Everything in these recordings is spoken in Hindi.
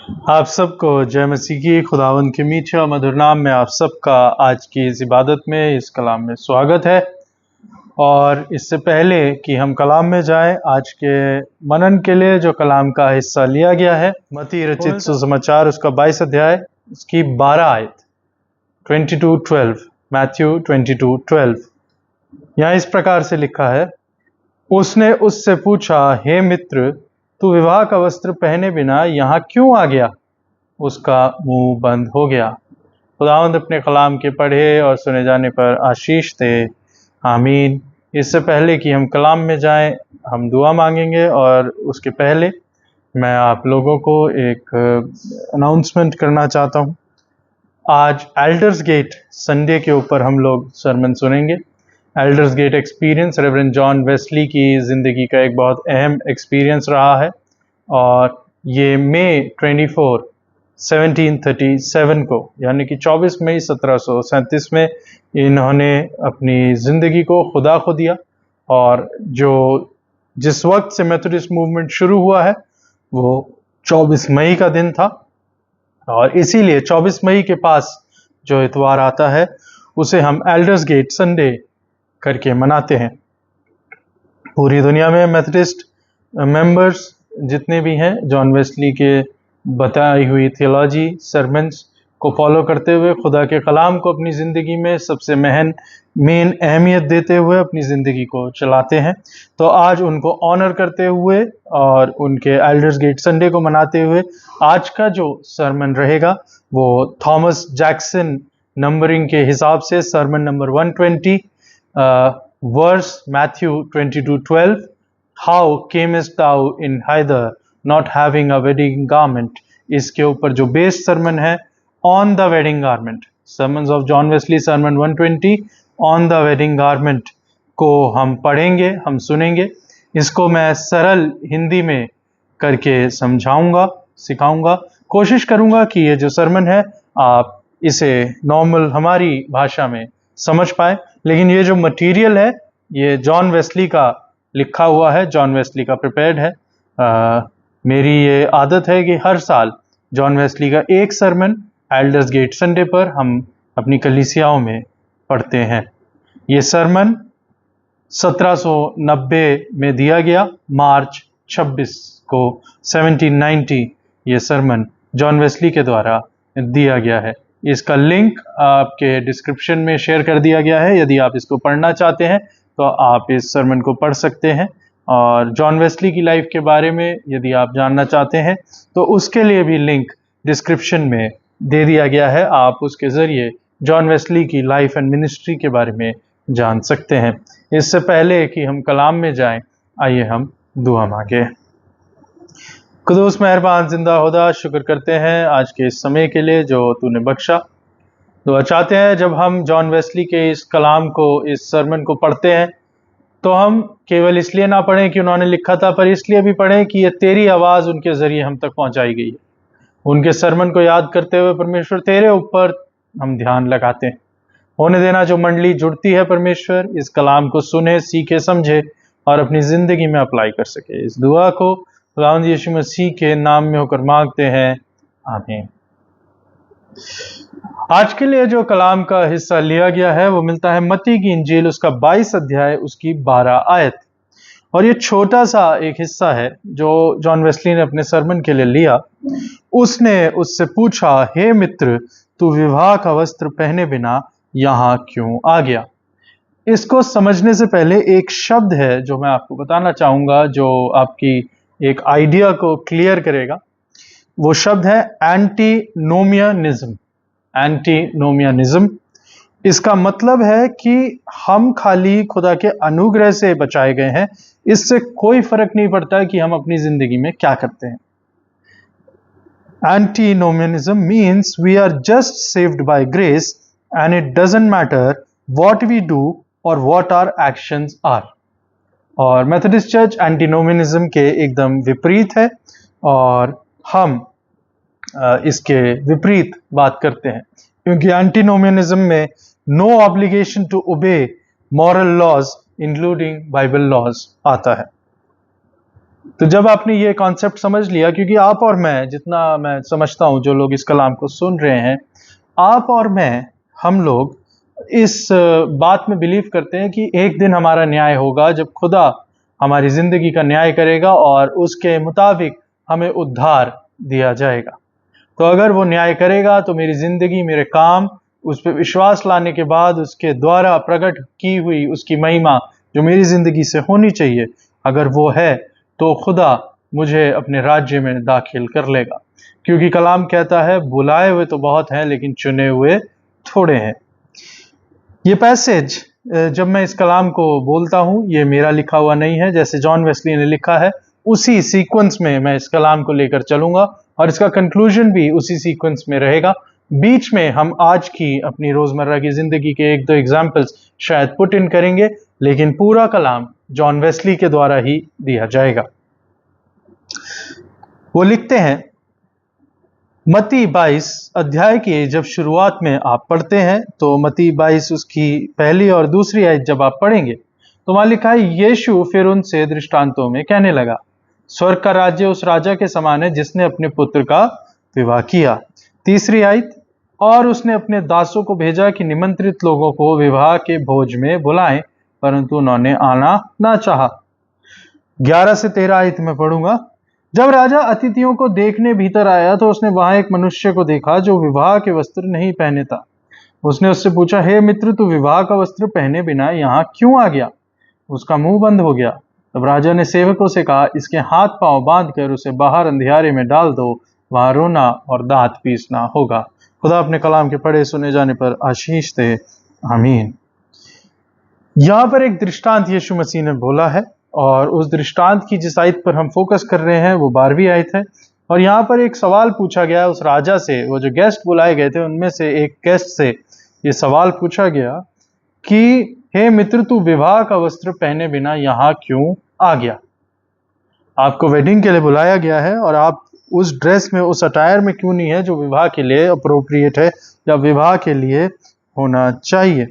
आप सबको जय मसीह की खुदावंद के मीठे और मधुर नाम में आप सबका आज की इस इबादत में, इस कलाम में स्वागत है। और इससे पहले कि हम कलाम में जाएं, आज के मनन के लिए जो कलाम का हिस्सा लिया गया है, मत्ती रचित सुसमाचार उसका 22 अध्याय उसकी 12 आयत 22:12, मैथ्यू 22:12। यहाँ इस प्रकार से लिखा है, उसने उससे पूछा, हे मित्र, तू विवाह का वस्त्र पहने बिना यहाँ क्यों आ गया? उसका मुंह बंद हो गया। खुदावंद अपने कलाम के पढ़े और सुने जाने पर आशीष दे, आमीन। इससे पहले कि हम कलाम में जाएं, हम दुआ मांगेंगे। और उसके पहले मैं आप लोगों को एक अनाउंसमेंट करना चाहता हूं। आज एल्डर्स गेट संडे के ऊपर हम लोग सरमन सुनेंगे। Elders gate experience reverend John Wesley की ज़िंदगी का एक बहुत अहम एक्सपीरियंस रहा है, और ये मई 24, 1737 को, यानी कि 24 मई 1737 में इन्होंने अपनी ज़िंदगी को खुदा को दिया। और जिस वक्त से मेथोडिस्ट मूवमेंट शुरू हुआ है वो 24 मई का दिन था, और इसीलिए 24 मई के पास जो इतवार आता है उसे हम एल्डर्स गेट संडे करके मनाते हैं। पूरी दुनिया में मेथोडिस्ट मेंबर्स जितने भी हैं, जॉन वेस्ली के बताई हुई थियोलॉजी सरमन्स को फॉलो करते हुए खुदा के कलाम को अपनी ज़िंदगी में सबसे मेन अहमियत देते हुए अपनी ज़िंदगी को चलाते हैं। तो आज उनको ऑनर करते हुए और उनके एल्डर्स गेट संडे को मनाते हुए आज का जो सरमन रहेगा वो थॉमस जैक्सन नंबरिंग के हिसाब से sermon number 120, verse Matthew 22:12, how camest thou in hither not having a wedding garment, इसके ऊपर जो बेस सरमन है on the wedding garment, sermons of John Wesley sermon 120 on the wedding garment को हम पढ़ेंगे, हम सुनेंगे। इसको मैं सरल हिंदी में करके समझाऊंगा, सिखाऊंगा, कोशिश करूंगा कि ये जो सरमन है आप इसे नॉर्मल हमारी भाषा में समझ पाए। लेकिन ये जो मटेरियल है ये जॉन वेस्ली का लिखा हुआ है, जॉन वेस्ली का प्रिपेयर्ड है। मेरी ये आदत है कि हर साल जॉन वेस्ली का एक सरमन एल्डर्स गेट संडे पर हम अपनी कलीसियाओं में पढ़ते हैं। ये सरमन 1790 में दिया गया, मार्च 26 को 1790 ये सरमन जॉन वेस्ली के द्वारा दिया गया है। इसका लिंक आपके डिस्क्रिप्शन में शेयर कर दिया गया है। यदि आप इसको पढ़ना चाहते हैं तो आप इस सरमन को पढ़ सकते हैं। और जॉन वेस्ली की लाइफ के बारे में यदि आप जानना चाहते हैं तो उसके लिए भी लिंक डिस्क्रिप्शन में दे दिया गया है। आप उसके ज़रिए जॉन वेस्ली की लाइफ एंड मिनिस्ट्री के बारे में जान सकते हैं। इससे पहले कि हम कलाम में जाएं, आइए हम दुआ मांगे। कुदूस मेहरबान जिंदा खुदा, शुक्र करते हैं आज के इस समय के लिए जो तूने बख्शा। दुआ चाहते हैं जब हम जॉन वेस्ली के इस कलाम को, इस सरमन को पढ़ते हैं तो हम केवल इसलिए ना पढ़ें कि उन्होंने लिखा था, पर इसलिए भी पढ़ें कि ये तेरी आवाज़ उनके ज़रिए हम तक पहुंचाई गई है। उनके सरमन को याद करते हुए परमेश्वर तेरे ऊपर हम ध्यान लगाते हैं। होने देना जो मंडली जुड़ती है परमेश्वर, इस कलाम को सुने, सीखे, समझे और अपनी ज़िंदगी में अप्लाई कर सके। इस दुआ को खुदावंद यीशु मसीह के नाम में होकर मांगते हैं, आमीन। आज के लिए जो कलाम का हिस्सा लिया गया है वो मिलता है मत्ती की इंजील उसका 22 अध्याय उसकी 12 आयत। और ये छोटा सा एक हिस्सा है जो जॉन वेस्ली ने अपने सरमन के लिए लिया। उसने उससे पूछा, हे मित्र, तू विवाह का वस्त्र पहने बिना यहाँ क्यों आ गया? इसको समझने से पहले एक शब्द है जो मैं आपको बताना चाहूंगा, जो आपकी एक आइडिया को क्लियर करेगा। वो शब्द है एंटीनोमियनिज्म। एंटीनोमियनिज्म, इसका मतलब है कि हम खाली खुदा के अनुग्रह से बचाए गए हैं, इससे कोई फर्क नहीं पड़ता कि हम अपनी जिंदगी में क्या करते हैं। Antinomianism means we are just saved by grace and it doesn't matter what we do और व्हाट आवर एक्शंस आर। और मेथोडिस्ट चर्च एंटीनोमियनिज्म के एकदम विपरीत है, और हम इसके विपरीत बात करते हैं, क्योंकि एंटीनोमियनिज्म में no obligation to obey moral laws including Bible laws आता है। तो जब आपने ये कॉन्सेप्ट समझ लिया, क्योंकि आप और मैं, जितना मैं समझता हूँ जो लोग इस कलाम को सुन रहे हैं, आप और मैं, हम लोग इस बात में बिलीव करते हैं कि एक दिन हमारा न्याय होगा जब खुदा हमारी जिंदगी का न्याय करेगा और उसके मुताबिक हमें उद्धार दिया जाएगा। तो अगर वो न्याय करेगा तो मेरी जिंदगी, मेरे काम, उस पर विश्वास लाने के बाद उसके द्वारा प्रकट की हुई उसकी महिमा जो मेरी जिंदगी से होनी चाहिए, अगर वो है तो खुदा मुझे अपने राज्य में दाखिल कर लेगा। क्योंकि कलाम कहता है बुलाए हुए तो बहुत हैं लेकिन चुने हुए थोड़े हैं। ये पैसेज जब मैं इस कलाम को बोलता हूँ, ये मेरा लिखा हुआ नहीं है, जैसे जॉन वेस्ली ने लिखा है उसी सीक्वेंस में मैं इस कलाम को लेकर चलूंगा और इसका कंक्लूजन भी उसी सीक्वेंस में रहेगा। बीच में हम आज की अपनी रोजमर्रा की जिंदगी के एक दो एग्जाम्पल्स शायद पुट इन करेंगे, लेकिन पूरा कलाम जॉन वेस्ली के द्वारा ही दिया जाएगा। वो लिखते हैं, मत्ती 22 अध्याय की जब शुरुआत में आप पढ़ते हैं तो मत्ती 22 उसकी पहली और दूसरी आयत जब आप पढ़ेंगे तो वहां लिखा है, यीशु फिर उनसे दृष्टांतों में कहने लगा, स्वर्ग का राज्य उस राजा के समान है जिसने अपने पुत्र का विवाह किया। तीसरी आयत, और उसने अपने दासों को भेजा कि निमंत्रित लोगों को विवाह के भोज में बुलाएं, परंतु उन्होंने आना ना चाहा। 11 से 13 आयत में पढ़ूंगा, जब राजा अतिथियों को देखने भीतर आया तो उसने वहां एक मनुष्य को देखा जो विवाह के वस्त्र नहीं पहने था। उसने उससे पूछा, हे मित्र, तू विवाह का वस्त्र पहने बिना यहाँ क्यों आ गया? उसका मुंह बंद हो गया। तब राजा ने सेवकों से कहा, इसके हाथ पांव बांधकर उसे बाहर अंधियारे में डाल दो, वहां रोना और दांत पीसना होगा। खुदा अपने कलाम के पढ़े सुने जाने पर आशीष दे, आमीन। यहाँ पर एक दृष्टांत यीशु मसीह ने बोला है और उस दृष्टांत की जिस आयत पर हम फोकस कर रहे हैं वो 12वीं आयत है। और यहाँ पर एक सवाल पूछा गया उस राजा से, वो जो गेस्ट बुलाए गए थे उनमें से एक गेस्ट से ये सवाल पूछा गया कि हे मित्र, तू विवाह का वस्त्र पहने बिना यहाँ क्यों आ गया? आपको वेडिंग के लिए बुलाया गया है और आप उस ड्रेस में, उस अटायर में क्यों नहीं है जो विवाह के लिए अप्रोप्रिएट है या विवाह के लिए होना चाहिए।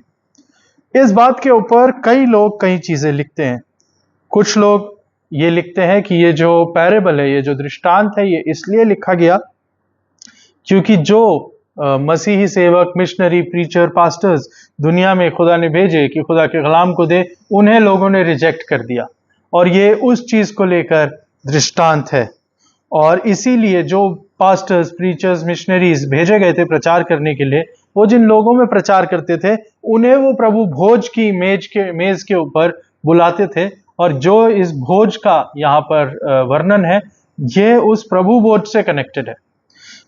इस बात के ऊपर कई लोग कई चीजें लिखते हैं। कुछ लोग ये लिखते हैं कि ये जो पैरेबल है, ये जो दृष्टांत है, ये इसलिए लिखा गया क्योंकि जो मसीही सेवक, मिशनरी, प्रीचर, पास्टर्स दुनिया में खुदा ने भेजे कि खुदा के कलाम को दे, उन्हें लोगों ने रिजेक्ट कर दिया और ये उस चीज को लेकर दृष्टांत है। और इसीलिए जो पास्टर्स, प्रीचर्स, मिशनरीज भेजे गए थे प्रचार करने के लिए, वो जिन लोगों में प्रचार करते थे उन्हें वो प्रभु भोज की मेज के ऊपर बुलाते थे। और जो इस भोज का यहाँ पर वर्णन है, ये उस प्रभु भोज से कनेक्टेड है।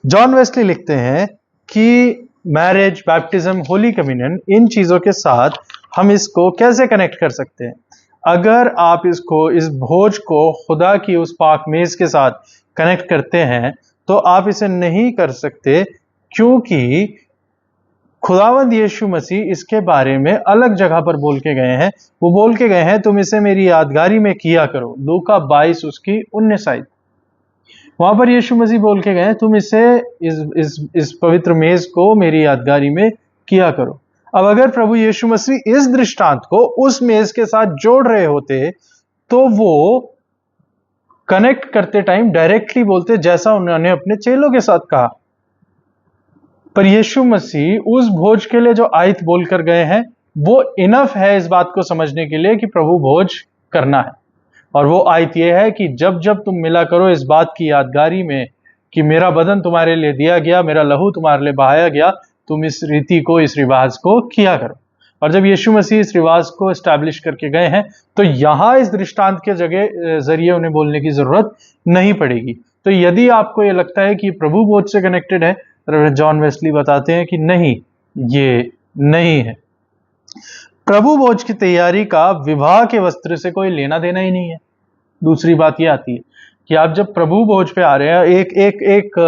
जॉन वेस्ली लिखते हैं कि मैरिज, बैप्टिज्म, होली कम्युनियन, इन चीजों के साथ हम इसको कैसे कनेक्ट कर सकते हैं। अगर आप इसको, इस भोज को खुदा की उस पाक मेज के साथ कनेक्ट करते हैं तो आप इसे नहीं कर सकते, क्योंकि खुदावंद यीशु मसीह इसके बारे में अलग जगह पर बोल के गए हैं। वो बोल के गए हैं, तुम इसे मेरी यादगारी में किया करो। लूका 22 उसकी 19 आयत, वहां पर यीशु मसीह बोल के गए, तुम इसे, इस पवित्र मेज को मेरी यादगारी में किया करो। अब अगर प्रभु यीशु मसीह इस दृष्टांत को उस मेज के साथ जोड़ रहे होते तो वो कनेक्ट करते टाइम डायरेक्टली बोलते जैसा उन्होंने अपने चेलों के साथ कहा। पर यीशु मसीह उस भोज के लिए जो आयत बोलकर गए हैं वो इनफ है इस बात को समझने के लिए कि प्रभु भोज करना है। और वो आयत ये है कि जब जब तुम मिला करो इस बात की यादगारी में कि मेरा बदन तुम्हारे लिए दिया गया, मेरा लहू तुम्हारे लिए बहाया गया, तुम इस रीति को, इस रिवाज को किया करो। और जब यीशु मसीह इस रिवाज को एस्टैब्लिश करके गए हैं तो यहां इस दृष्टांत के जरिए उन्हें बोलने की जरूरत नहीं पड़ेगी। तो यदि आपको ये लगता है कि प्रभु भोज से कनेक्टेड है, तो जॉन वेस्ली बताते हैं कि नहीं, ये नहीं है। प्रभु भोज की तैयारी का विवाह के वस्त्र से कोई लेना देना ही नहीं है। दूसरी बात ये आती है कि आप जब प्रभु भोज पे आ रहे हैं, एक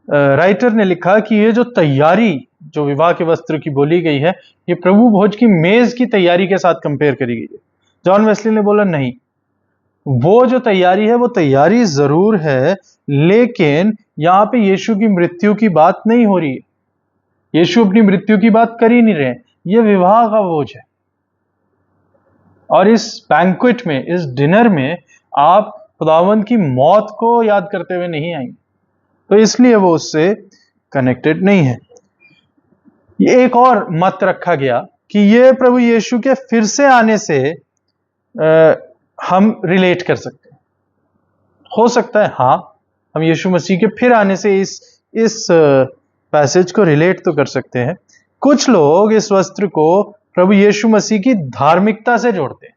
राइटर ने लिखा कि ये जो तैयारी जो विवाह के वस्त्र की बोली गई है, ये प्रभु भोज की मेज की तैयारी के साथ कंपेयर करी गई है। जॉन वेस्ली ने बोला नहीं, वो जो तैयारी है वो तैयारी जरूर है, लेकिन यहाँ पे यीशु की मृत्यु की बात नहीं हो रही है। यीशु अपनी मृत्यु की बात कर ही नहीं रहे, ये विवाह का भोज है। और इस बैंक्वेट में, इस डिनर में आप खुदावंद की मौत को याद करते हुए नहीं आएंगे, तो इसलिए वो उससे कनेक्टेड नहीं है। ये एक और मत रखा गया कि ये प्रभु यीशु के फिर से आने से हम रिलेट कर सकते हैं। हो सकता है हाँ, हम यीशु मसीह के फिर आने से इस पैसेज को रिलेट तो कर सकते हैं। कुछ लोग इस वस्त्र को प्रभु यीशु मसीह की धार्मिकता से जोड़ते हैं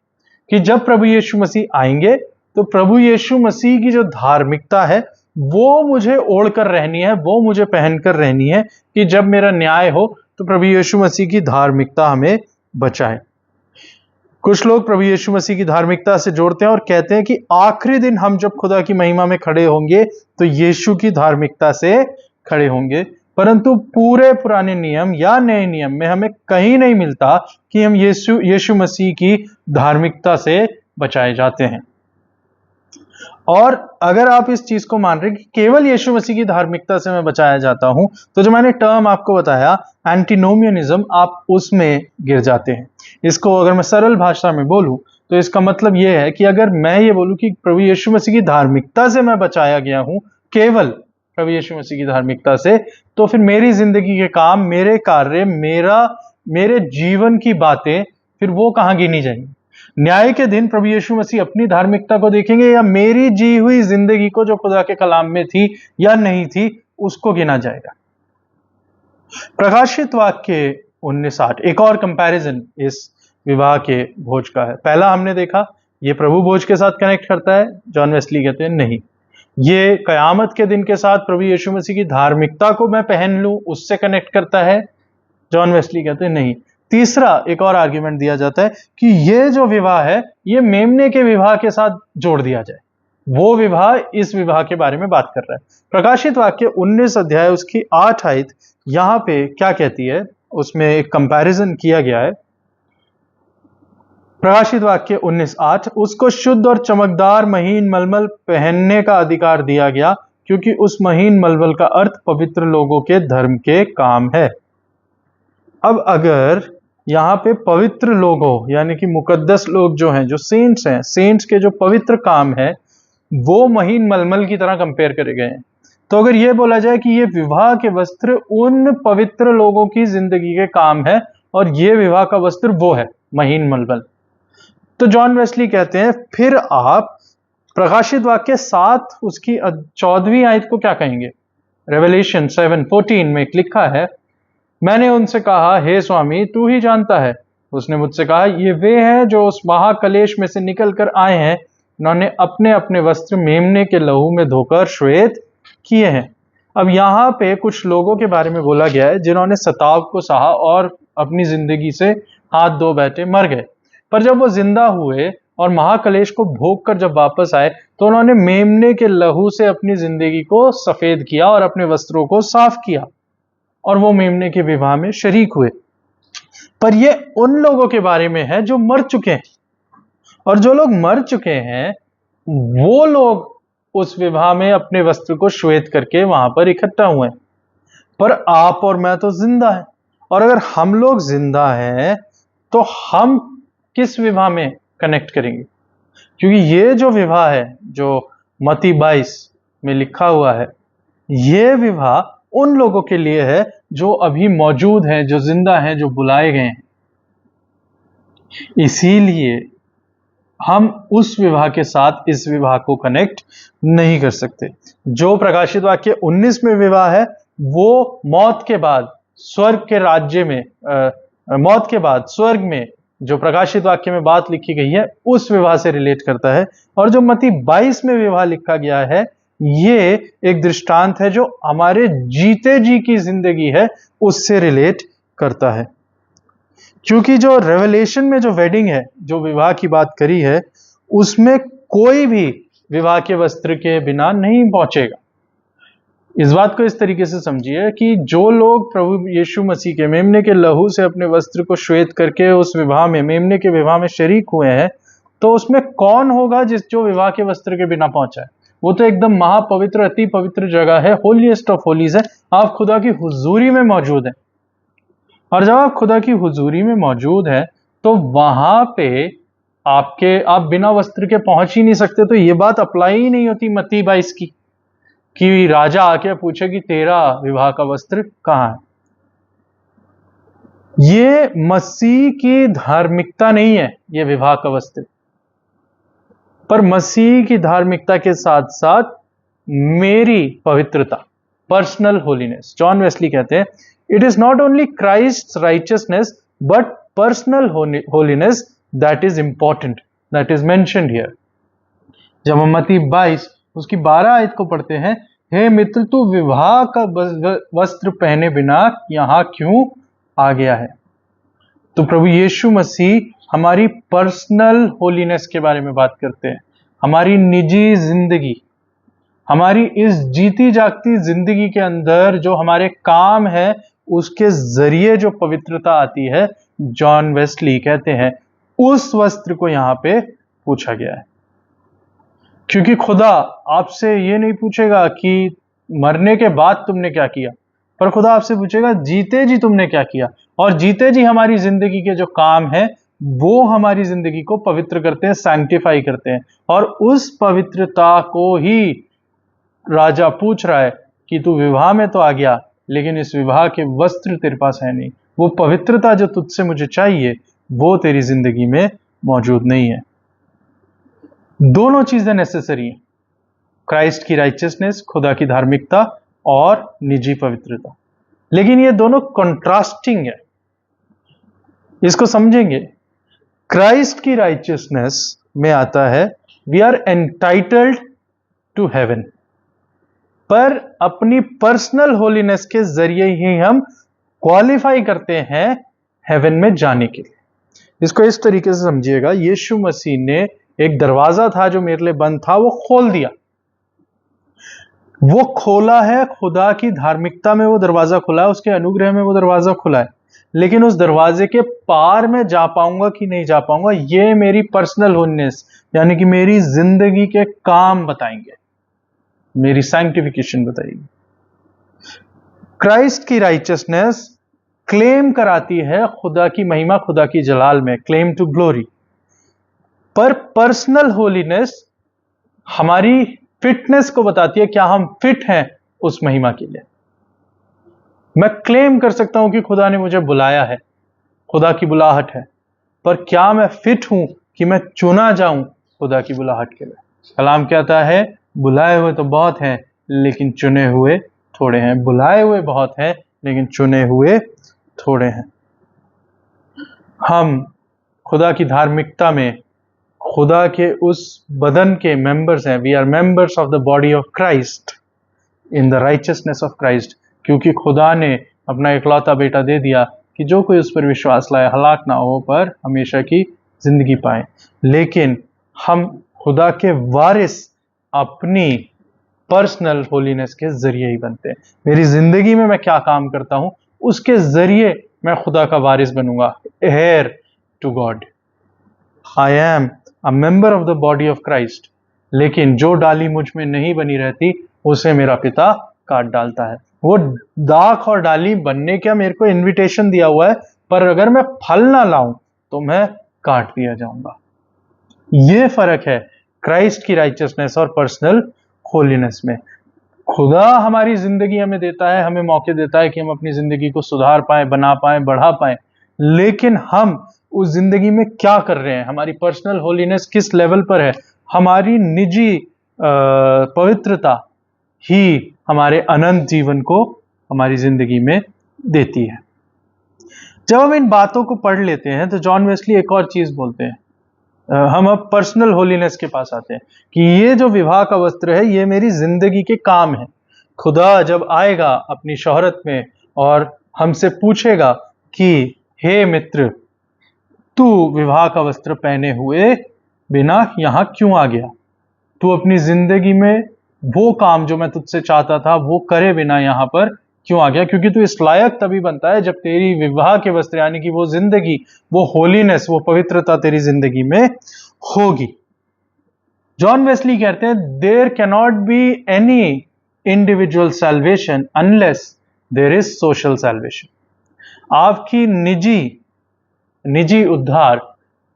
कि जब प्रभु यीशु मसीह आएंगे तो प्रभु यीशु मसीह की जो धार्मिकता है वो मुझे ओढ़कर रहनी है, वो मुझे पहनकर रहनी है, कि जब मेरा न्याय हो तो प्रभु यीशु मसीह की धार्मिकता हमें बचाए। कुछ लोग प्रभु यीशु मसीह की धार्मिकता से जोड़ते हैं और कहते हैं कि आखिरी दिन हम जब खुदा की महिमा में खड़े होंगे तो यीशु की धार्मिकता से खड़े होंगे। परंतु पूरे पुराने नियम या नए नियम में हमें कहीं नहीं मिलता कि हम यीशु मसीह की धार्मिकता से बचाए जाते हैं। और अगर आप इस चीज को मान रहे कि केवल यीशु मसीह की धार्मिकता से मैं बचाया जाता हूं, तो जो मैंने टर्म आपको बताया एंटिनोमियनिज्म, आप उसमें गिर जाते हैं। इसको अगर मैं सरल भाषा में बोलूं तो इसका मतलब यह है कि अगर मैं ये बोलूं कि प्रभु यीशु मसीह की धार्मिकता से मैं बचाया गया हूं, केवल प्रभु यीशु मसीह की धार्मिकता से, तो फिर मेरी जिंदगी के काम, मेरे कार्य, मेरे जीवन की बातें फिर वो कहां गिनी जाएंगी? न्याय के दिन प्रभु यीशु मसीह अपनी धार्मिकता को देखेंगे या मेरी जी हुई जिंदगी को जो खुदा के कलाम में थी या नहीं थी उसको गिना जाएगा? प्रकाशित वाक्य 19:8 एक और कंपैरिजन इस विवाह के भोज का है। पहला हमने देखा ये प्रभु भोज के साथ कनेक्ट करता है, जॉन वेस्ली कहते हैं नहीं, ये कयामत के दिन के साथ प्रभु यीशु मसीह की धार्मिकता को मैं पहन लूं उससे कनेक्ट करता है, जॉन वेस्ली कहते हैं नहीं। तीसरा एक और आर्ग्यूमेंट दिया जाता है कि ये जो विवाह है ये मेमने के विवाह के साथ जोड़ दिया जाए, वो विवाह इस विवाह के बारे में बात कर रहा है। प्रकाशित वाक्य 19 अध्याय उसकी 8 आयत यहां पे क्या कहती है, उसमें एक कंपैरिजन किया गया है। प्रकाशित वाक्य 19:8 उसको शुद्ध और चमकदार महीन मलमल पहनने का अधिकार दिया गया, क्योंकि उस महीन मलमल का अर्थ पवित्र लोगों के धर्म के काम है। अब अगर यहाँ पे पवित्र लोगों यानी कि मुकद्दस लोग जो हैं, जो सेंट्स हैं, सेंट्स के जो पवित्र काम है वो महीन मलमल की तरह कंपेयर करे गए हैं, तो अगर ये बोला जाए कि ये विवाह के वस्त्र उन पवित्र लोगों की जिंदगी के काम है और ये विवाह का वस्त्र वो है महीन मलमल, तो जॉन वेस्ली कहते हैं फिर आप प्रकाशित वाक्य 7 उसकी 14वीं आयत को क्या कहेंगे? रेवलेशन 7:14 में लिखा है, मैंने उनसे कहा हे स्वामी तू ही जानता है। उसने मुझसे कहा ये वे हैं जो उस महाकलेश में से निकल कर आए हैं, उन्होंने अपने अपने वस्त्र मेमने के लहू में धोकर श्वेत किए हैं। अब यहाँ पे कुछ लोगों के बारे में बोला गया है जिन्होंने सताव को सहा और अपनी जिंदगी से हाथ धो बैठे मर गए, पर जब वो जिंदा हुए और महाकलेश को भोग कर जब वापस आए तो उन्होंने मेमने के लहू से अपनी जिंदगी को सफेद किया और अपने वस्त्रों को साफ किया और वो मेमने के विवाह में शरीक हुए। पर ये उन लोगों के बारे में है जो मर चुके हैं, और जो लोग मर चुके हैं वो लोग उस विवाह में अपने वस्त्र को श्वेत करके वहां पर इकट्ठा हुए। पर आप और मैं तो जिंदा हैं, और अगर हम लोग जिंदा हैं तो हम किस विवाह में कनेक्ट करेंगे? क्योंकि ये जो विवाह है जो मत्ती 22 में लिखा हुआ है, ये विवाह उन लोगों के लिए है जो अभी मौजूद हैं, जो जिंदा हैं, जो बुलाए गए हैं। इसीलिए हम उस विवाह के साथ इस विवाह को कनेक्ट नहीं कर सकते। जो प्रकाशित वाक्य 19 में विवाह है वो मौत के बाद स्वर्ग के राज्य में, मौत के बाद स्वर्ग में जो प्रकाशित वाक्य में बात लिखी गई है उस विवाह से रिलेट करता है, और जो मत्ती 22 में विवाह लिखा गया है ये एक दृष्टांत है जो हमारे जीते जी की जिंदगी है उससे रिलेट करता है। क्योंकि जो रेवलेशन में जो वेडिंग है, जो विवाह की बात करी है, उसमें कोई भी विवाह के वस्त्र के बिना नहीं पहुंचेगा। इस बात को इस तरीके से समझिए कि जो लोग प्रभु यीशु मसीह के मेमने के लहू से अपने वस्त्र को श्वेत करके उस विवाह में, मेमने के विवाह में शरीक हुए हैं, तो उसमें कौन होगा जो विवाह के वस्त्र के बिना पहुंचा है? वो तो एकदम महापवित्र, अति पवित्र जगह है, होलीएस्ट ऑफ होलीज है। आप खुदा की हुजूरी में मौजूद हैं, और जब आप खुदा की हुजूरी में मौजूद हैं तो वहां पे आप बिना वस्त्र के पहुंच ही नहीं सकते, तो ये बात अप्लाई ही नहीं होती मत्ती 22 की कि राजा आके पूछे कि तेरा विवाह का वस्त्र कहाँ है। ये मसीह की धार्मिकता नहीं है, ये विवाह का वस्त्र, पर मसीह की धार्मिकता के साथ साथ मेरी पवित्रता, पर्सनल होलीनेस। जॉन वेस्ली कहते हैं, it is not only Christ righteousness but personal holiness that is important, that is mentioned here. जब हम मत्ती 22 उसकी 12 आयत को पढ़ते हैं, हे मित्र तू विवाह का वस्त्र पहने बिना यहां क्यों आ गया है। तो प्रभु यीशु मसीह हमारी पर्सनल होलीनेस के बारे में बात करते हैं, हमारी निजी जिंदगी, हमारी इस जीती जागती जिंदगी के अंदर जो हमारे काम है उसके जरिए जो पवित्रता आती है, जॉन वेस्ली कहते हैं उस वस्त्र को यहां पे पूछा गया है। क्योंकि खुदा आपसे ये नहीं पूछेगा कि मरने के बाद तुमने क्या किया, पर खुदा आपसे पूछेगा जीते जी तुमने क्या किया। और जीते जी हमारी जिंदगी के जो काम है वो हमारी जिंदगी को पवित्र करते हैं, सैंक्टिफाई करते हैं। और उस पवित्रता को ही राजा पूछ रहा है कि तू विवाह में तो आ गया, लेकिन इस विवाह के वस्त्र तेरे पास है नहीं। वो पवित्रता जो तुझसे मुझे चाहिए वो तेरी जिंदगी में मौजूद नहीं है। दोनों चीजें नेसेसरी हैं, क्राइस्ट की राइचियसनेस, खुदा की धार्मिकता, और निजी पवित्रता। लेकिन ये दोनों कंट्रास्टिंग है, इसको समझेंगे। क्राइस्ट की राइचियसनेस में आता है we are entitled to heaven, पर अपनी पर्सनल होलीनेस के जरिए ही हम क्वालिफाई करते हैं हेवन में जाने के लिए। इसको इस तरीके से समझिएगा, यीशु मसीह ने एक दरवाजा था जो मेरे लिए बंद था, वो खोल दिया, वो खोला है। खुदा की धार्मिकता में वो दरवाजा खुला है, उसके अनुग्रह में वो दरवाजा खुला है। लेकिन उस दरवाजे के पार में जा पाऊंगा कि नहीं जा पाऊंगा, ये मेरी पर्सनल होलीनेस यानी कि मेरी जिंदगी के काम बताएंगे, मेरी सैंक्टिफिकेशन बताएगी। क्राइस्ट की राइचियसनेस क्लेम कराती है खुदा की महिमा, खुदा की जलाल में, क्लेम टू ग्लोरी। पर पर्सनल होलीनेस हमारी फिटनेस को बताती है, क्या हम फिट हैं उस महिमा के लिए। मैं क्लेम कर सकता हूं कि खुदा ने मुझे बुलाया है, खुदा की बुलाहट है, पर क्या मैं फिट हूं कि मैं चुना जाऊं खुदा की बुलाहट के लिए। कलाम कहता है बुलाए हुए तो बहुत हैं लेकिन चुने हुए थोड़े हैं। बुलाए हुए बहुत हैं लेकिन चुने हुए थोड़े हैं। हम खुदा की धार्मिकता में खुदा के उस बदन के मेंबर्स हैं। We are members of the body of Christ in the righteousness of Christ, क्योंकि खुदा ने अपना इकलौता बेटा दे दिया कि जो कोई उस पर विश्वास लाए हलाक ना हो पर हमेशा की जिंदगी पाए। लेकिन हम खुदा के वारिस अपनी पर्सनल होलीनेस के जरिए ही बनते हैं। मेरी जिंदगी में मैं क्या काम करता हूं उसके जरिए मैं खुदा का वारिस बनूंगा, heir to God. I am a member of the body of Christ. लेकिन जो डाली मुझ में नहीं बनी रहती उसे मेरा पिता काट डालता है। वो दाख और डाली बनने का मेरे को इनविटेशन दिया हुआ है, पर अगर मैं फल ना लाऊं तो मैं काट दिया जाऊंगा। ये फर्क है क्राइस्ट की राइचियसनेस और पर्सनल होलीनेस में। खुदा हमारी जिंदगी हमें देता है, हमें मौके देता है कि हम अपनी जिंदगी को सुधार पाएं, बना पाएं, बढ़ा पाएं। लेकिन हम उस जिंदगी में क्या कर रहे हैं, हमारी पर्सनल होलीनेस किस लेवल पर है, हमारी निजी पवित्रता ही हमारे अनंत जीवन को हमारी जिंदगी में देती है। जब हम इन बातों को पढ़ लेते हैं तो जॉन वेस्ली एक और चीज बोलते हैं। हम अब पर्सनल होलीनेस के पास आते हैं कि ये जो विवाह का वस्त्र है ये मेरी जिंदगी के काम है। खुदा जब आएगा अपनी शोहरत में और हमसे पूछेगा कि हे मित्र तू विवाह का वस्त्र पहने हुए बिना यहां क्यों आ गया, तू अपनी जिंदगी में वो काम जो मैं तुझसे चाहता था वो करे बिना यहां पर क्यों आ गया। क्योंकि तू इस लायक तभी बनता है जब तेरी विवाह के वस्त्र यानी कि वो जिंदगी, वो होलीनेस, वो पवित्रता तेरी जिंदगी में होगी। जॉन वेस्ली कहते हैं there can not be any individual salvation unless there is social salvation. आपकी निजी उद्धार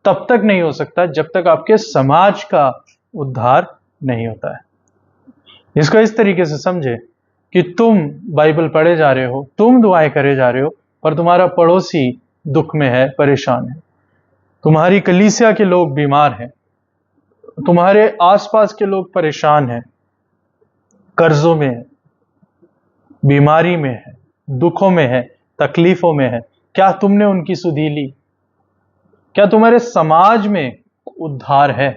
तब तक नहीं हो सकता जब तक आपके समाज का उद्धार नहीं होता है। इसको इस तरीके से समझे कि तुम बाइबल पढ़े जा रहे हो, तुम दुआएं करे जा रहे हो, पर तुम्हारा पड़ोसी दुख में है, परेशान है, तुम्हारी कलीसिया के लोग बीमार हैं, तुम्हारे आसपास के लोग परेशान हैं, कर्जों में है, बीमारी में है, दुखों में है, तकलीफों में है। क्या तुमने उनकी सुधि ली? क्या तुम्हारे समाज में उद्धार है?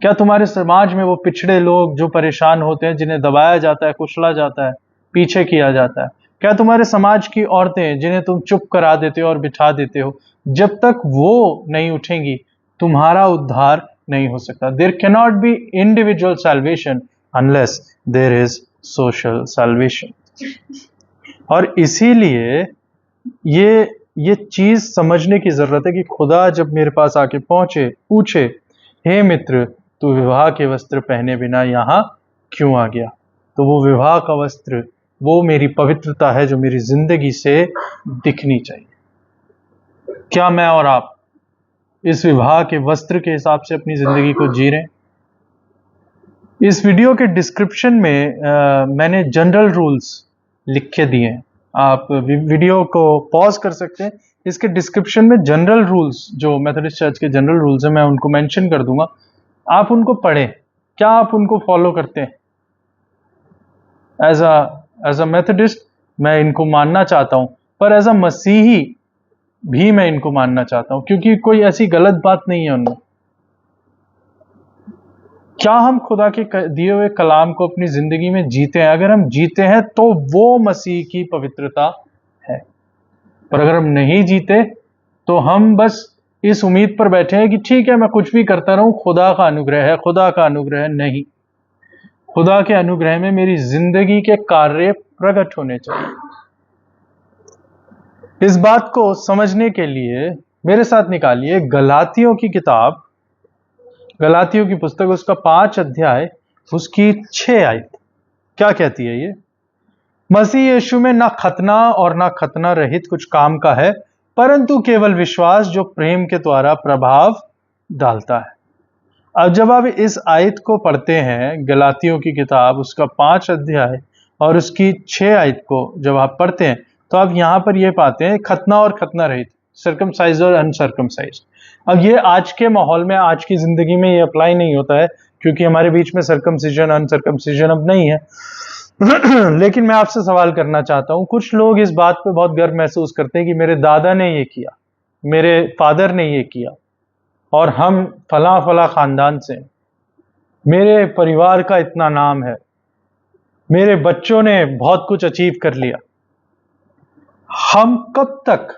क्या तुम्हारे समाज में वो पिछड़े लोग जो परेशान होते हैं, जिन्हें दबाया जाता है, कुचला जाता है, पीछे किया जाता है? क्या तुम्हारे समाज की औरतें जिन्हें तुम चुप करा देते हो और बिठा देते हो, जब तक वो नहीं उठेंगी तुम्हारा उद्धार नहीं हो सकता। There can not be individual salvation unless there is social salvation. और इसीलिए ये चीज समझने की जरूरत है कि खुदा जब मेरे पास आके पहुंचे, पूछे, हे मित्र, तू विवाह के वस्त्र पहने बिना यहाँ क्यों आ गया? तो वो विवाह का वस्त्र, वो मेरी पवित्रता है जो मेरी जिंदगी से दिखनी चाहिए। क्या मैं और आप इस विवाह के वस्त्र के हिसाब से अपनी जिंदगी को जी रहे हैं? इस वीडियो के डिस्क्रिप्शन में मैंने जनरल रूल्स लिख के दिए हैं। आप वीडियो को पॉज कर सकते हैं। इसके डिस्क्रिप्शन में जनरल रूल्स, जो मेथोडिस्ट चर्च के जनरल रूल्स हैं, मैं उनको मेंशन कर दूंगा। आप उनको पढ़ें। क्या आप उनको फॉलो करते हैं? एज अ मेथोडिस्ट मैं इनको मानना चाहता हूं, पर एज अ मसीही भी मैं इनको मानना चाहता हूं, क्योंकि कोई ऐसी गलत बात नहीं है उनमें। क्या हम खुदा के दिए हुए कलाम को अपनी जिंदगी में जीते हैं? अगर हम जीते हैं तो वो मसीह की पवित्रता है, पर अगर हम नहीं जीते तो हम बस इस उम्मीद पर बैठे हैं कि ठीक है, मैं कुछ भी करता रहूं, खुदा का अनुग्रह है, खुदा का अनुग्रह है। नहीं, खुदा के अनुग्रह में मेरी जिंदगी के कार्य प्रकट होने चाहिए। इस बात को समझने के लिए मेरे साथ निकालिए गलातियों की किताब, गलातियों की पुस्तक, उसका 5 अध्याय, उसकी 6 आयत। क्या कहती है ये? मसीह यीशु में ना खतना और ना खतना रहित कुछ काम का है, परंतु केवल विश्वास जो प्रेम के द्वारा प्रभाव डालता है। अब जब आप इस आयत को पढ़ते हैं, गलातियों की किताब, उसका 5 अध्याय और उसकी 6 आयत को जब आप पढ़ते हैं, तो आप यहां पर यह पाते हैं खतना और खतना रहित, सर्कमसाइज्ड और अनसर्कमसाइज्ड। अब ये आज के माहौल में, आज की जिंदगी में ये अप्लाई नहीं होता है, क्योंकि हमारे बीच में सर्कमसिजन, अनसर्कमसिजन अब नहीं है। लेकिन मैं आपसे सवाल करना चाहता हूं, कुछ लोग इस बात पे बहुत गर्व महसूस करते हैं कि मेरे दादा ने ये किया, मेरे फादर ने ये किया, और हम फला फला खानदान से, मेरे परिवार का इतना नाम है, मेरे बच्चों ने बहुत कुछ अचीव कर लिया। हम कब तक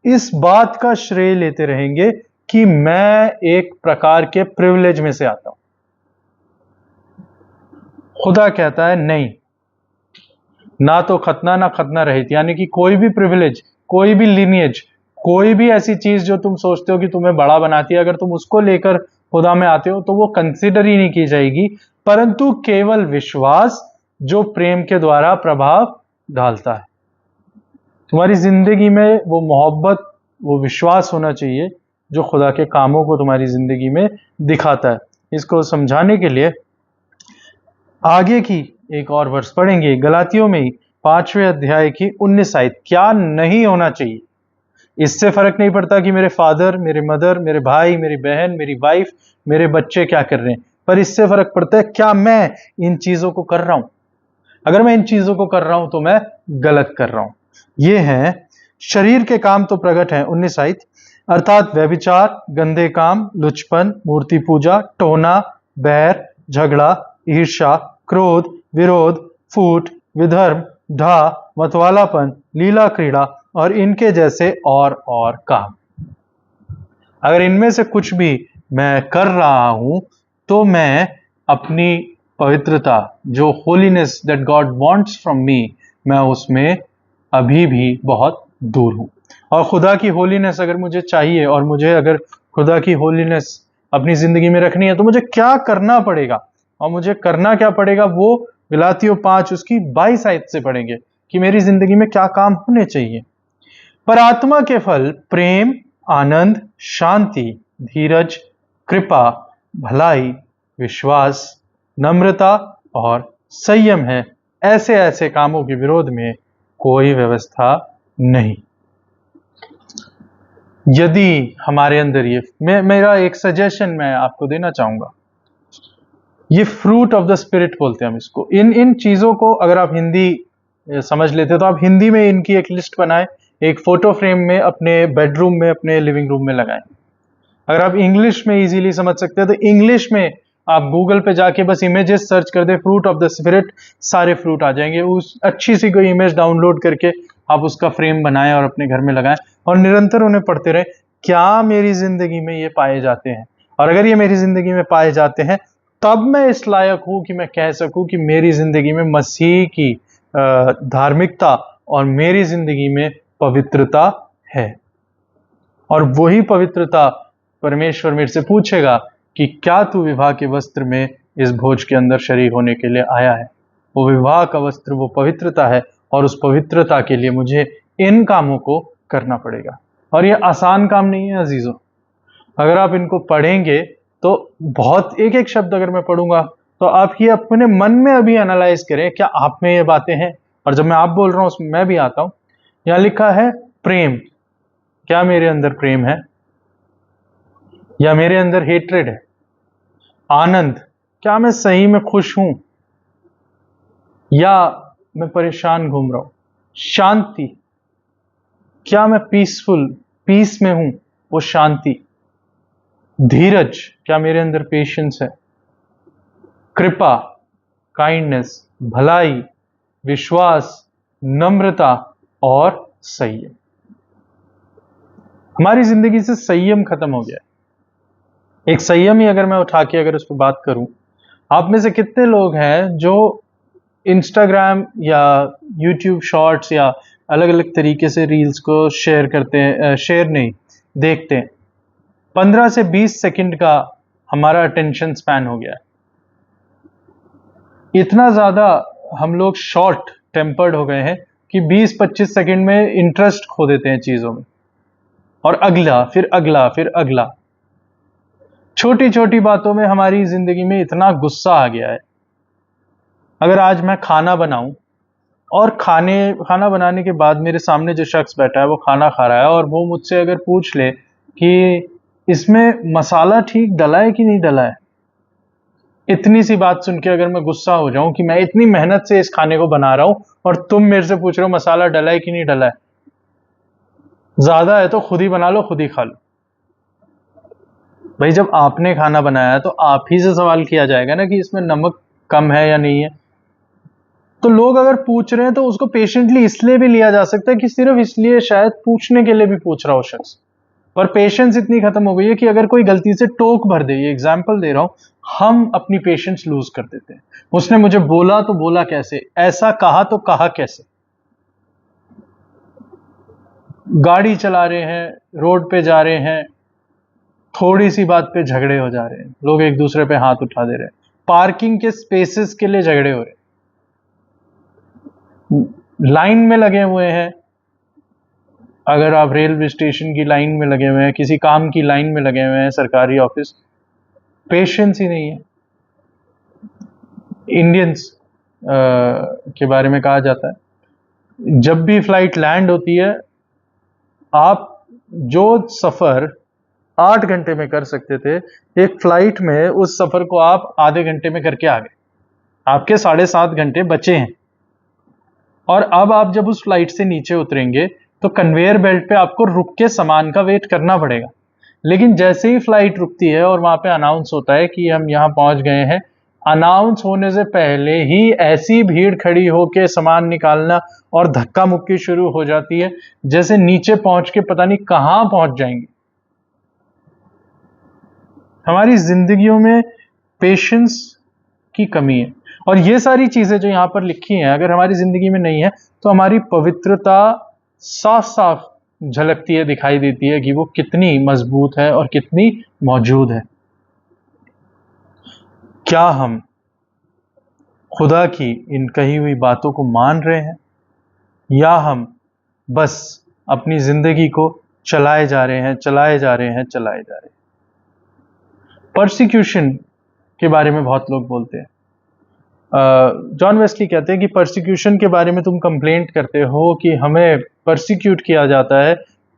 इस बात का श्रेय लेते रहेंगे कि मैं एक प्रकार के प्रिविलेज में से आता हूं? खुदा कहता है नहीं, ना तो खतना ना खतना रहित, यानी कि कोई भी प्रिविलेज, कोई भी लिनिएज, कोई भी ऐसी चीज जो तुम सोचते हो कि तुम्हें बड़ा बनाती है, अगर तुम उसको लेकर खुदा में आते हो तो वो कंसिडर ही नहीं की जाएगी, परंतु केवल विश्वास जो प्रेम के द्वारा प्रभाव डालता है। तुम्हारी जिंदगी में वो मोहब्बत, वो विश्वास होना चाहिए जो खुदा के कामों को तुम्हारी जिंदगी में दिखाता है। इसको समझाने के लिए आगे की एक और वर्ष पढ़ेंगे, गलातियों में ही 5वें अध्याय की 19 आयत। क्या नहीं होना चाहिए? इससे फर्क नहीं पड़ता कि मेरे फादर, मेरे मदर, मेरे भाई, मेरी बहन, मेरी वाइफ, मेरे बच्चे क्या कर रहे हैं, पर इससे फर्क पड़ता है क्या मैं इन चीजों को कर रहा हूं। अगर मैं इन चीजों को कर रहा हूं तो मैं गलत कर रहा हूं। ये हैं शरीर के काम तो प्रकट हैं, 19 आयत, अर्थात व्यभिचार, गंदे काम, लुचपन, मूर्ति पूजा, टोना, बैर, झगड़ा, ईर्ष्या, क्रोध, विरोध, फूट, विधर्म, ढा, मतवालापन, लीला क्रीड़ा और इनके जैसे और काम। अगर इनमें से कुछ भी मैं कर रहा हूं तो मैं अपनी पवित्रता, जो holiness that God wants from me, मैं उसमें अभी भी बहुत दूर हूं। और खुदा की होलीनेस अगर मुझे चाहिए, और मुझे अगर खुदा की होलीनेस अपनी जिंदगी में रखनी है, तो मुझे क्या करना पड़ेगा? और मुझे करना क्या पड़ेगा वो गलातियों 5 उसकी 22 आयत से पढ़ेंगे कि मेरी जिंदगी में क्या काम होने चाहिए। पर आत्मा के फल प्रेम, आनंद, शांति, धीरज, कृपा, भलाई, विश्वास, नम्रता और संयम है। ऐसे ऐसे कामों के विरोध में कोई व्यवस्था नहीं। यदि हमारे अंदर ये मेरा एक सजेशन मैं आपको देना चाहूंगा, ये फ्रूट ऑफ द स्पिरिट बोलते हैं हम इसको। इन चीजों को अगर आप हिंदी समझ लेते तो आप हिंदी में इनकी एक लिस्ट बनाएं, एक फोटो फ्रेम में अपने बेडरूम में, अपने लिविंग रूम में लगाएं। अगर आप इंग्लिश में इजीली समझ सकते हैं तो इंग्लिश में आप गूगल पे जाके बस इमेजेस सर्च कर दे, फ्रूट ऑफ द स्पिरिट, सारे फ्रूट आ जाएंगे। उस अच्छी सी कोई इमेज डाउनलोड करके आप उसका फ्रेम बनाएं और अपने घर में लगाएं और निरंतर उन्हें पढ़ते रहें। क्या मेरी जिंदगी में ये पाए जाते हैं? और अगर ये मेरी जिंदगी में पाए जाते हैं तब मैं इस लायक हूं कि मैं कह सकूं कि मेरी जिंदगी में मसीह की धार्मिकता और मेरी जिंदगी में पवित्रता है। और वही पवित्रता परमेश्वर मेरे से पूछेगा कि क्या तू विवाह के वस्त्र में इस भोज के अंदर शरीक होने के लिए आया है? वो विवाह का वस्त्र वो पवित्रता है और उस पवित्रता के लिए मुझे इन कामों को करना पड़ेगा। और ये आसान काम नहीं है अजीजों। अगर आप इनको पढ़ेंगे तो बहुत एक एक शब्द अगर मैं पढ़ूंगा तो आप ये अपने मन में अभी एनालाइज करें, क्या आप में ये बातें हैं? और जब मैं आप बोल रहा हूं उसमें मैं भी आता हूं। यहां लिखा है प्रेम, क्या मेरे अंदर प्रेम है या मेरे अंदर हेट्रेड है? आनंद, क्या मैं सही में खुश हूं या मैं परेशान घूम रहा हूं? शांति, क्या मैं पीस में हूं, वो शांति। धीरज, क्या मेरे अंदर पेशेंस है? कृपा, काइंडनेस, भलाई, विश्वास, नम्रता और संयम। हमारी जिंदगी से संयम खत्म हो गया। एक संयम ही अगर मैं उठा के अगर उस पर बात करूं, आप में से कितने लोग हैं जो इंस्टाग्राम या यूट्यूब शॉर्ट्स या अलग अलग तरीके से रील्स को शेयर करते हैं, शेयर नहीं देखते हैं? 15 से 20 सेकंड का हमारा अटेंशन स्पैन हो गया है। इतना ज्यादा हम लोग शॉर्ट टेम्पर्ड हो गए हैं कि 20-25 सेकंड में इंटरेस्ट खो देते हैं चीजों में, और अगला फिर अगला फिर अगला। छोटी छोटी बातों में हमारी जिंदगी में इतना गुस्सा आ गया है। अगर आज मैं खाना बनाऊं और खाना बनाने के बाद मेरे सामने जो शख्स बैठा है वो खाना खा रहा है और वो मुझसे अगर पूछ ले कि इसमें मसाला ठीक डला है कि नहीं डला है, इतनी सी बात सुन के अगर मैं गुस्सा हो जाऊं कि मैं इतनी मेहनत से इस खाने को बना रहा हूं और तुम मेरे से पूछ रहे हो मसाला डला है कि नहीं डला है, ज्यादा है तो खुद ही बना लो, खुद ही खा लो। भाई जब आपने खाना बनाया है तो आप ही से सवाल किया जाएगा ना कि इसमें नमक कम है या नहीं है। तो लोग अगर पूछ रहे हैं तो उसको पेशेंटली इसलिए भी लिया जा सकता है कि सिर्फ इसलिए शायद पूछने के लिए भी पूछ रहा हो शख्स। पर पेशेंस इतनी खत्म हो गई है कि अगर कोई गलती से टोक भर दे, ये एग्जाम्पल दे रहा हूं, हम अपनी पेशेंस लूज कर देते हैं। उसने मुझे बोला तो बोला कैसे, ऐसा कहा तो कहा कैसे। गाड़ी चला रहे हैं, रोड पे जा रहे हैं, थोड़ी सी बात पे झगड़े हो जा रहे हैं, लोग एक दूसरे पे हाथ उठा दे रहे हैं, पार्किंग के स्पेसेस के लिए झगड़े हो रहे हैं, लाइन में लगे हुए हैं। अगर आप रेलवे स्टेशन की लाइन में लगे हुए हैं, किसी काम की लाइन में लगे हुए हैं, सरकारी ऑफिस, पेशेंस ही नहीं है। इंडियंस के बारे में कहा जाता है जब भी फ्लाइट लैंड होती है, आप जो सफर 8 घंटे में कर सकते थे, एक फ्लाइट में उस सफर को आप आधे घंटे में करके आ गए। आपके 7.5 घंटे बचे हैं। और अब आप जब उस फ्लाइट से नीचे उतरेंगे तो कन्वेयर बेल्ट पे आपको रुक के सामान का वेट करना पड़ेगा। लेकिन जैसे ही फ्लाइट रुकती है और वहां पे अनाउंस होता है कि हम यहाँ पहुंच गए हैं, अनाउंस होने से पहले ही ऐसी भीड़ खड़ी होके सामान निकालना और धक्का मुक्की शुरू हो जाती है जैसे नीचे पहुंच के पता नहीं कहां पहुंच जाएंगे। हमारी जिंदगियों में पेशेंस की कमी है। और ये सारी चीजें जो यहां पर लिखी हैं अगर हमारी जिंदगी में नहीं है तो हमारी पवित्रता साफ साफ झलकती है, दिखाई देती है कि वो कितनी मजबूत है और कितनी मौजूद है। क्या हम खुदा की इन कही हुई बातों को मान रहे हैं या हम बस अपनी जिंदगी को चलाए जा रहे हैं, चलाए जा रहे हैं, चलाए जा रहे हैं। परसिक्यूशन के बारे में बहुत लोग बोलते हैं। जॉन वेस्ली कहते हैं कि परसिक्यूशन के बारे में तुम कंप्लेंट करते हो कि हमें परसिक्यूट किया जाता है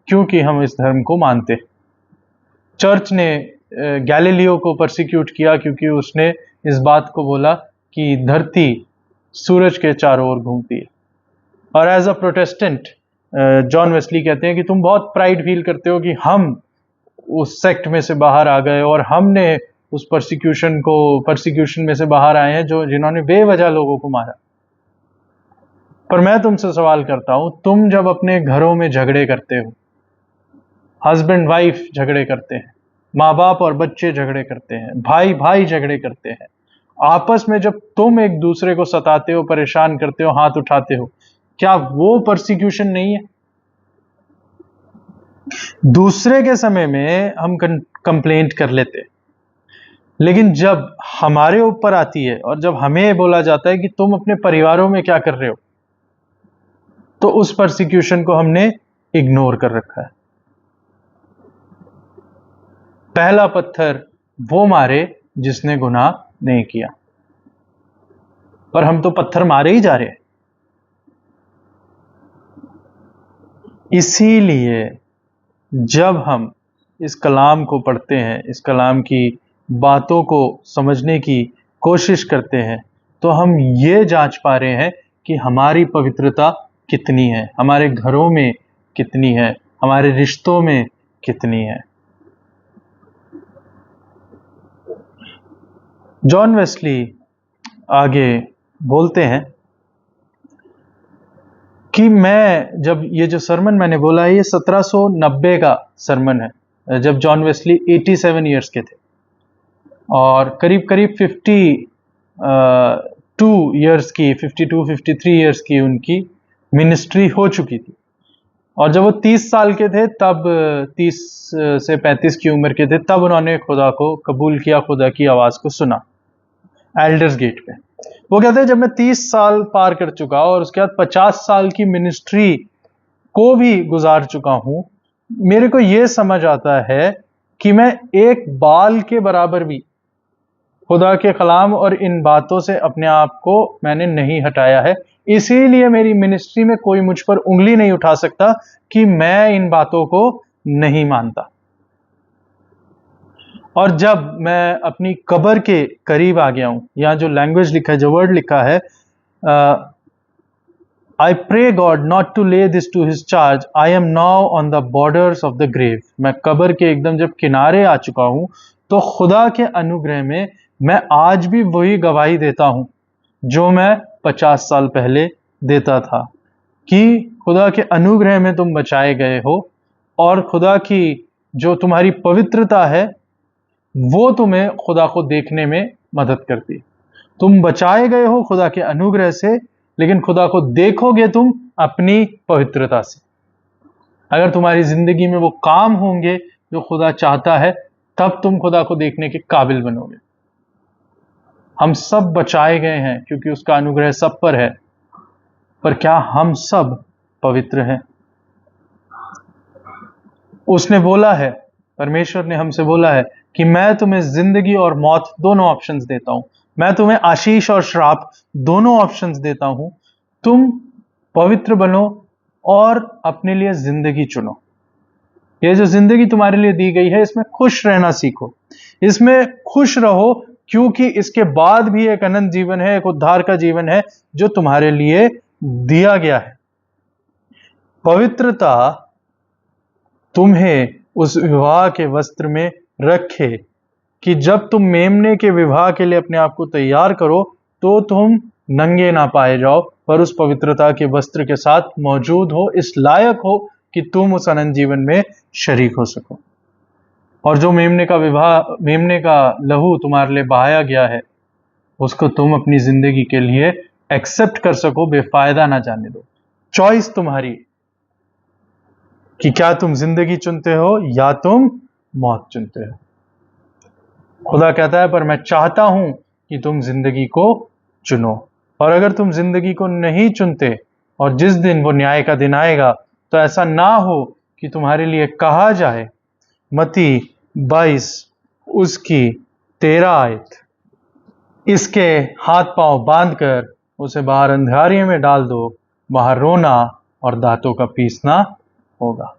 क्योंकि हम इस धर्म को मानते हैं। चर्च ने गैलीलियो को परसिक्यूट किया क्योंकि उसने इस बात को बोला कि धरती सूरज के चारों ओर घूमती है। और as a Protestant John Wesley कहते हैं कि तुम बहुत प्राइड फील करते हो कि हम उस सेक्ट में से बाहर आ गए और हमने उस परसिक्यूशन में से बाहर आए हैं जिन्होंने बेवजह लोगों को मारा। पर मैं तुमसे सवाल करता हूं, तुम जब अपने घरों में झगड़े करते हो, हस्बैंड वाइफ झगड़े करते हैं, माँ बाप और बच्चे झगड़े करते हैं, भाई भाई झगड़े करते हैं, आपस में जब तुम एक दूसरे को सताते हो, परेशान करते हो, हाथ उठाते हो, क्या वो परसिक्यूशन नहीं है? दूसरे के समय में हम कंप्लेंट कर लेते हैं, लेकिन जब हमारे ऊपर आती है और जब हमें बोला जाता है कि तुम अपने परिवारों में क्या कर रहे हो, तो उस परसिक्यूशन को हमने इग्नोर कर रखा है। पहला पत्थर वो मारे जिसने गुनाह नहीं किया, पर हम तो पत्थर मारे ही जा रहे हैं। इसीलिए जब हम इस कलाम को पढ़ते हैं, इस कलाम की बातों को समझने की कोशिश करते हैं, तो हम ये जांच पा रहे हैं कि हमारी पवित्रता कितनी है, हमारे घरों में कितनी है, हमारे रिश्तों में कितनी है। जॉन वेस्ली आगे बोलते हैं कि मैं जब ये जो सरमन मैंने बोला है, ये 1790 का सरमन है, जब जॉन वेस्ली 87 ईयर्स के थे और करीब करीब 52 ईयर्स की उनकी मिनिस्ट्री हो चुकी थी। और जब वो 30 साल के थे, तब 30 से 35 की उम्र के थे, तब उन्होंने खुदा को कबूल किया, खुदा की आवाज़ को सुना एल्डर्स गेट पे। वो कहते हैं जब मैं 30 साल पार कर चुका और उसके बाद 50 साल की मिनिस्ट्री को भी गुजार चुका हूं, मेरे को ये समझ आता है कि मैं एक बाल के बराबर भी खुदा के कलाम और इन बातों से अपने आप को मैंने नहीं हटाया है। इसीलिए मेरी मिनिस्ट्री में कोई मुझ पर उंगली नहीं उठा सकता कि मैं इन बातों को नहीं मानता। और जब मैं अपनी कब्र के करीब आ गया हूं, यहां जो लैंग्वेज लिखा है, जो वर्ड लिखा है, I pray God not to lay this to his charge, I am now on the borders of the grave. मैं कब्र के एकदम जब किनारे आ चुका हूं, तो खुदा के अनुग्रह में मैं आज भी वही गवाही देता हूं जो मैं 50 साल पहले देता था, कि खुदा के अनुग्रह में तुम बचाए गए हो और खुदा की जो तुम्हारी पवित्रता है वो तुम्हें खुदा को देखने में मदद करती। तुम बचाए गए हो खुदा के अनुग्रह से, लेकिन खुदा को देखोगे तुम अपनी पवित्रता से। अगर तुम्हारी जिंदगी में वो काम होंगे जो खुदा चाहता है, तब तुम खुदा को देखने के काबिल बनोगे। हम सब बचाए गए हैं क्योंकि उसका अनुग्रह सब पर है, पर क्या हम सब पवित्र हैं? उसने बोला है, परमेश्वर ने हमसे बोला है कि मैं तुम्हें जिंदगी और मौत दोनों ऑप्शंस देता हूं, मैं तुम्हें आशीष और श्राप दोनों ऑप्शंस देता हूं। तुम पवित्र बनो और अपने लिए जिंदगी चुनो। ये जो जिंदगी तुम्हारे लिए दी गई है, इसमें खुश रहना सीखो, इसमें खुश रहो, क्योंकि इसके बाद भी एक अनंत जीवन है, एक उद्धार का जीवन है जो तुम्हारे लिए दिया गया है। पवित्रता तुम्हें उस विवाह के वस्त्र में रखे कि जब तुम मेमने के विवाह के लिए अपने आप को तैयार करो, तो तुम नंगे ना पाए जाओ, पर उस पवित्रता के वस्त्र के साथ मौजूद हो, इस लायक हो कि तुम उस अनंत जीवन में शरीक हो सको। और जो मेमने का लहू तुम्हारे लिए बहाया गया है, उसको तुम अपनी जिंदगी के लिए एक्सेप्ट कर सको, बेफायदा ना जाने दो। चॉइस तुम्हारी कि क्या तुम जिंदगी चुनते हो या तुम मौत चुनते हो। खुदा कहता है, पर मैं चाहता हूं कि तुम जिंदगी को चुनो। और अगर तुम जिंदगी को नहीं चुनते और जिस दिन वो न्याय का दिन आएगा, तो ऐसा ना हो कि तुम्हारे लिए कहा जाए। मत्ती 22 उसकी 13 आयत। इसके हाथ पांव बांधकर उसे बाहर अंधियारे में डाल दो, बाहर रोना और दांतों का पीसना होगा।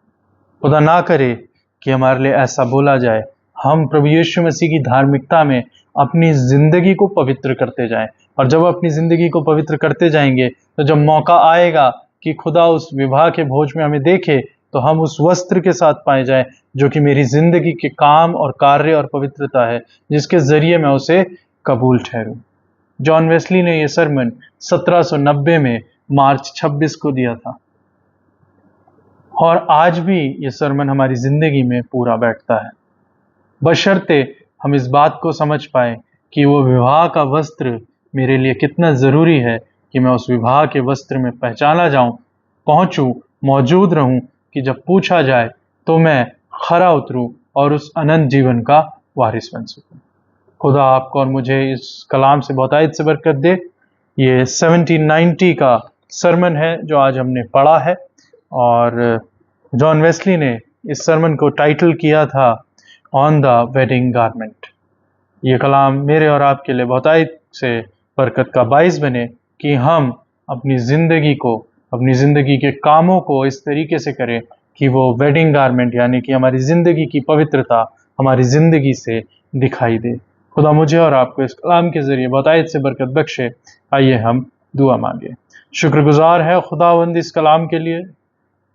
खुदा ना करे कि हमारे लिए ऐसा बोला जाए। हम प्रभु यीशु मसीह की धार्मिकता में अपनी जिंदगी को पवित्र करते जाएं, और जब अपनी जिंदगी को पवित्र करते जाएंगे तो जब मौका आएगा कि खुदा उस विवाह के भोज में हमें देखे, तो हम उस वस्त्र के साथ पाए जाएं जो कि मेरी जिंदगी के काम और कार्य और पवित्रता है, जिसके जरिए मैं उसे कबूल ठहरूं। जॉन वेस्ली ने यह सरमन 1790 में मार्च 26 को दिया था, और आज भी ये सरमन हमारी जिंदगी में पूरा बैठता है, बशर्ते हम इस बात को समझ पाए कि वो विवाह का वस्त्र मेरे लिए कितना ज़रूरी है कि मैं उस विवाह के वस्त्र में पहचाना जाऊं, पहुंचूं, मौजूद रहूं, कि जब पूछा जाए तो मैं खरा उतरूं और उस अनंत जीवन का वारिस बन सकूं। खुदा आपको और मुझे इस कलाम से बहुतायत से बरकत दे। ये 1790 का सरमन है जो आज हमने पढ़ा है, और जॉन वेस्ली ने इस सरमन को टाइटल किया था ऑन द वेडिंग गारमेंट। ये कलाम मेरे और आपके लिए बहुतायत से बरकत का बाइस बने कि हम अपनी ज़िंदगी को, अपनी ज़िंदगी के कामों को इस तरीके से करें कि वो वेडिंग गारमेंट यानी कि हमारी ज़िंदगी की पवित्रता हमारी ज़िंदगी से दिखाई दे। खुदा मुझे और आपको इस कलाम के ज़रिए बहुतायत से बरकत बख्शे। आइए हम दुआ मांगे। शुक्रगुजार है खुदावंद इस कलाम के लिए,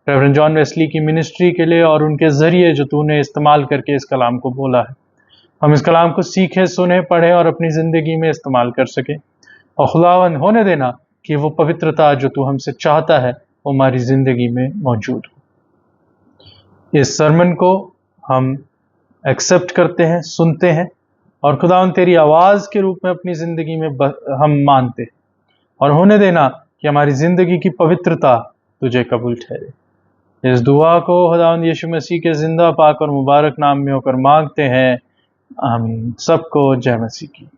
रेवरेंड जॉन वेस्ली की मिनिस्ट्री के लिए, और उनके ज़रिए जो तूने इस्तेमाल करके इस कलाम को बोला है। हम इस कलाम को सीखें, सुने, पढ़ें और अपनी ज़िंदगी में इस्तेमाल कर सकें। और खुदावंद होने देना कि वो पवित्रता जो तू हमसे चाहता है वो हमारी ज़िंदगी में मौजूद हो। इस सरमन को हम एक्सेप्ट करते हैं, सुनते हैं, और खुदावंद तेरी आवाज़ के रूप में अपनी ज़िंदगी में हम मानते हैं। और होने देना कि हमारी ज़िंदगी की पवित्रता तुझे कबूल ठहरे। इस दुआ को खुदावंद यीशु मसीह के जिंदा पाक और मुबारक नाम में होकर मांगते हैं, आमीन। सबको जय मसीह की।